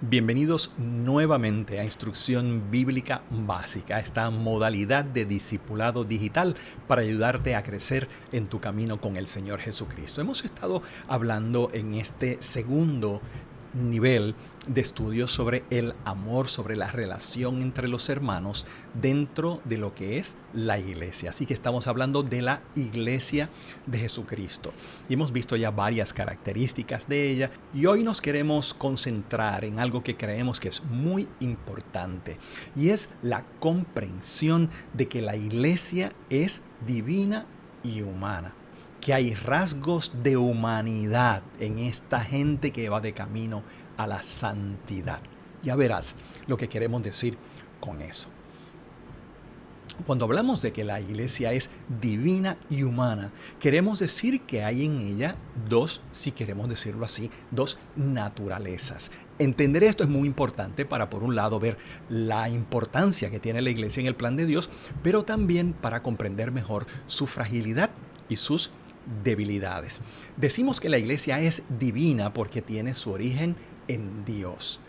Bienvenidos nuevamente a Instrucción Bíblica Básica, esta modalidad de discipulado digital para ayudarte a crecer en tu camino con el Señor Jesucristo. Hemos estado hablando en este segundo nivel de estudios sobre el amor, sobre la relación entre los hermanos dentro de lo que es la iglesia. Así que estamos hablando de la iglesia de Jesucristo. Y hemos visto ya varias características de ella y hoy nos queremos concentrar en algo que creemos que es muy importante y es la comprensión de que la iglesia es divina y humana, que hay rasgos de humanidad en esta gente que va de camino a la santidad. Ya verás lo que queremos decir con eso. Cuando hablamos de que la iglesia es divina y humana, queremos decir que hay en ella dos, si queremos decirlo así, dos naturalezas. Entender esto es muy importante para, por un lado, ver la importancia que tiene la iglesia en el plan de Dios, pero también para comprender mejor su fragilidad y sus debilidades. Decimos que la iglesia es divina porque tiene su origen en Dios.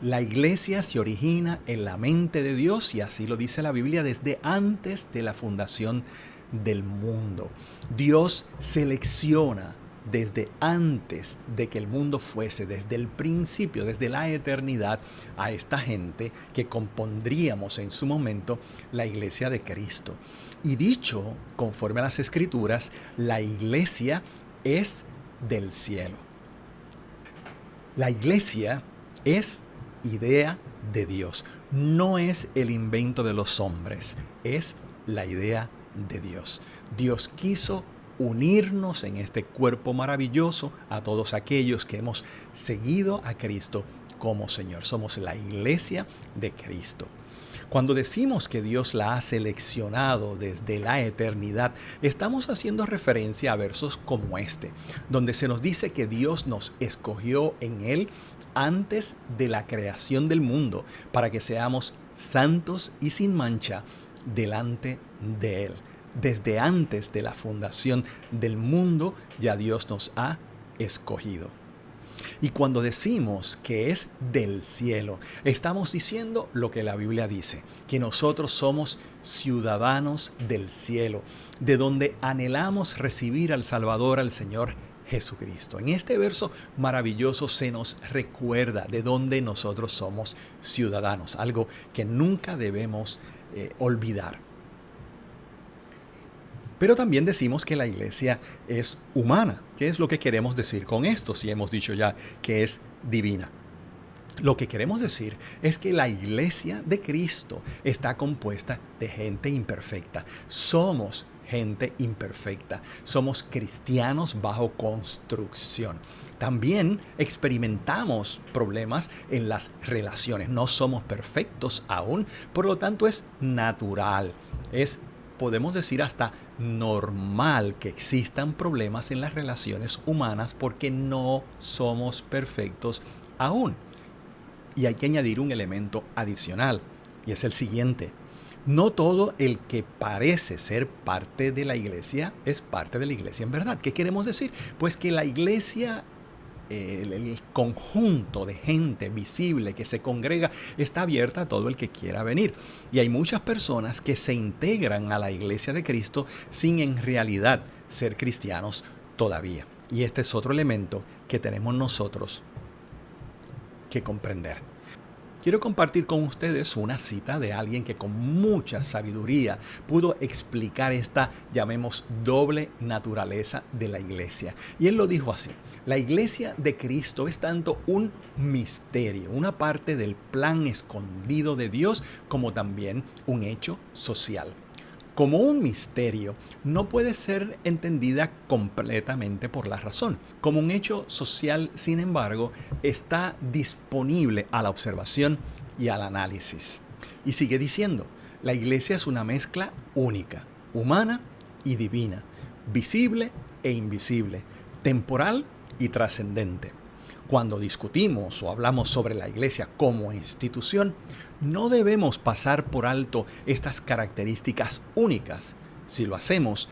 La iglesia se origina en la mente de Dios y así lo dice la Biblia desde antes de la fundación del mundo. Dios selecciona desde antes de que el mundo fuese, desde el principio, desde la eternidad, a esta gente que compondríamos en su momento la iglesia de Cristo. Y dicho conforme a las Escrituras, la iglesia es del cielo. La iglesia es idea de Dios, no es el invento de los hombres, es la idea de Dios. Dios quiso unirnos en este cuerpo maravilloso a todos aquellos que hemos seguido a Cristo como Señor. Somos la iglesia de Cristo. Cuando decimos que Dios la ha seleccionado desde la eternidad, estamos haciendo referencia a versos como este, donde se nos dice que Dios nos escogió en Él antes de la creación del mundo para que seamos santos y sin mancha delante de Él. Desde antes de la fundación del mundo ya Dios nos ha escogido. Y cuando decimos que es del cielo, estamos diciendo lo que la Biblia dice, que nosotros somos ciudadanos del cielo, de donde anhelamos recibir al Salvador, al Señor Jesucristo. En este verso maravilloso se nos recuerda de dónde nosotros somos ciudadanos, algo que nunca debemos olvidar. Pero también decimos que la iglesia es humana. ¿Qué es lo que queremos decir con esto? Si hemos dicho ya que es divina. Lo que queremos decir es que la iglesia de Cristo está compuesta de gente imperfecta. Somos gente imperfecta. Somos cristianos bajo construcción. También experimentamos problemas en las relaciones. No somos perfectos aún, por lo tanto es natural. Podemos decir hasta normal que existan problemas en las relaciones humanas porque no somos perfectos aún. Y hay que añadir un elemento adicional, y es el siguiente. No todo el que parece ser parte de la iglesia es parte de la iglesia en verdad. ¿Qué queremos decir? Pues que la iglesia, el conjunto de gente visible que se congrega, está abierta a todo el que quiera venir. Y hay muchas personas que se integran a la iglesia de Cristo sin en realidad ser cristianos todavía. Y este es otro elemento que tenemos nosotros que comprender. Quiero compartir con ustedes una cita de alguien que con mucha sabiduría pudo explicar esta, llamemos, doble naturaleza de la iglesia. Y él lo dijo así: la iglesia de Cristo es tanto un misterio, una parte del plan escondido de Dios, como también un hecho social. Como un misterio, no puede ser entendida completamente por la razón. Como un hecho social, sin embargo, está disponible a la observación y al análisis. Y sigue diciendo, la iglesia es una mezcla única, humana y divina, visible e invisible, temporal y trascendente. Cuando discutimos o hablamos sobre la iglesia como institución, no debemos pasar por alto estas características únicas. Si lo hacemos,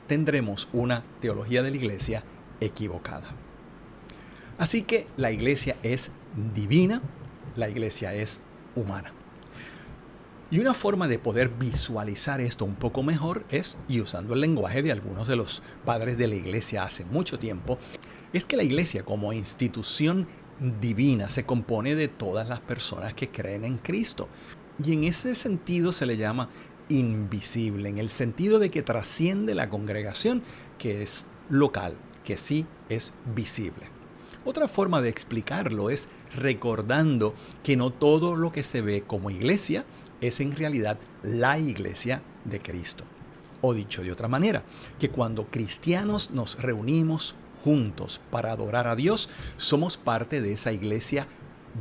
tendremos una teología de la iglesia equivocada. Así que la iglesia es divina la iglesia es humana. Y una forma de poder visualizar esto un poco mejor es, y usando el lenguaje de algunos de los padres de la iglesia hace mucho tiempo, es que la iglesia como institución divina se compone de todas las personas que creen en Cristo. Y en ese sentido se le llama invisible, en el sentido de que trasciende la congregación, que es local, que sí es visible. Otra forma de explicarlo es recordando que no todo lo que se ve como iglesia es en realidad la iglesia de Cristo. O dicho de otra manera, que cuando cristianos nos reunimos juntos para adorar a Dios, somos parte de esa iglesia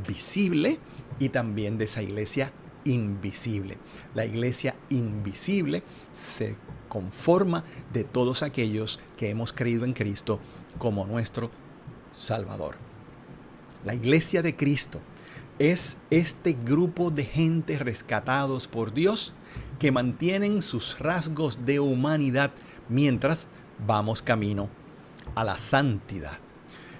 visible y también de esa iglesia invisible. La iglesia invisible se conforma de todos aquellos que hemos creído en Cristo como nuestro Salvador. La iglesia de Cristo es este grupo de gente rescatados por Dios que mantienen sus rasgos de humanidad mientras vamos camino a la santidad.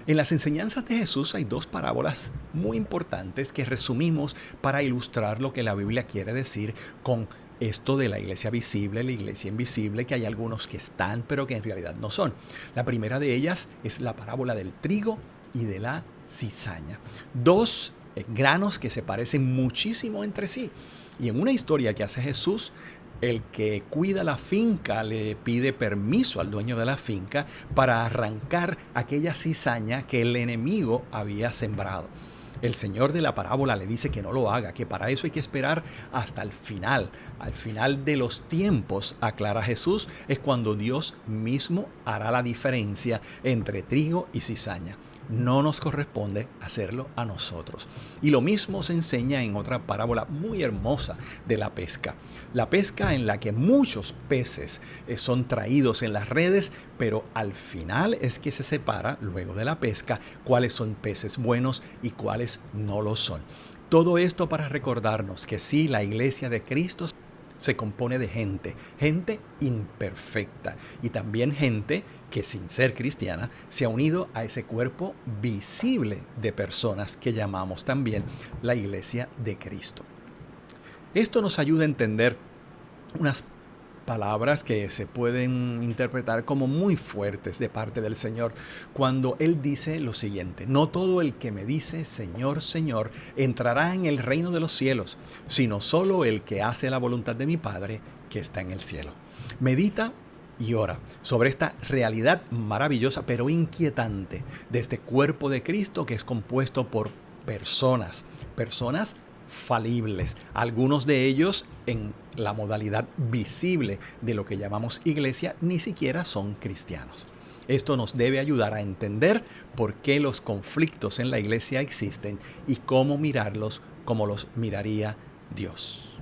En las enseñanzas de Jesús hay dos parábolas muy importantes que resumimos para ilustrar lo que la Biblia quiere decir con esto de la iglesia visible, la iglesia invisible, que hay algunos que están pero que en realidad no son. La primera de ellas es la parábola del trigo y de la cizaña. Dos granos que se parecen muchísimo entre sí. Y en una historia que hace Jesús, el que cuida la finca le pide permiso al dueño de la finca para arrancar aquella cizaña que el enemigo había sembrado. El Señor de la parábola le dice que no lo haga, que para eso hay que esperar hasta el final. Al final de los tiempos, aclara Jesús, es cuando Dios mismo hará la diferencia entre trigo y cizaña. No nos corresponde hacerlo a nosotros. Y lo mismo se enseña en otra parábola muy hermosa de la pesca. La pesca en la que muchos peces son traídos en las redes, pero al final es que se separa, luego de la pesca, cuáles son peces buenos y cuáles no lo son. Todo esto para recordarnos que sí, la iglesia de Cristo se compone de gente imperfecta y también gente que sin ser cristiana se ha unido a ese cuerpo visible de personas que llamamos también la iglesia de Cristo. Esto nos ayuda a entender unas palabras que se pueden interpretar como muy fuertes de parte del Señor cuando Él dice lo siguiente: no todo el que me dice Señor, Señor entrará en el reino de los cielos, sino solo el que hace la voluntad de mi Padre que está en el cielo. Medita y ora sobre esta realidad maravillosa pero inquietante de este cuerpo de Cristo que es compuesto por personas falibles, algunos de ellos en la modalidad visible de lo que llamamos iglesia ni siquiera son cristianos. Esto nos debe ayudar a entender por qué los conflictos en la iglesia existen y cómo mirarlos como los miraría Dios.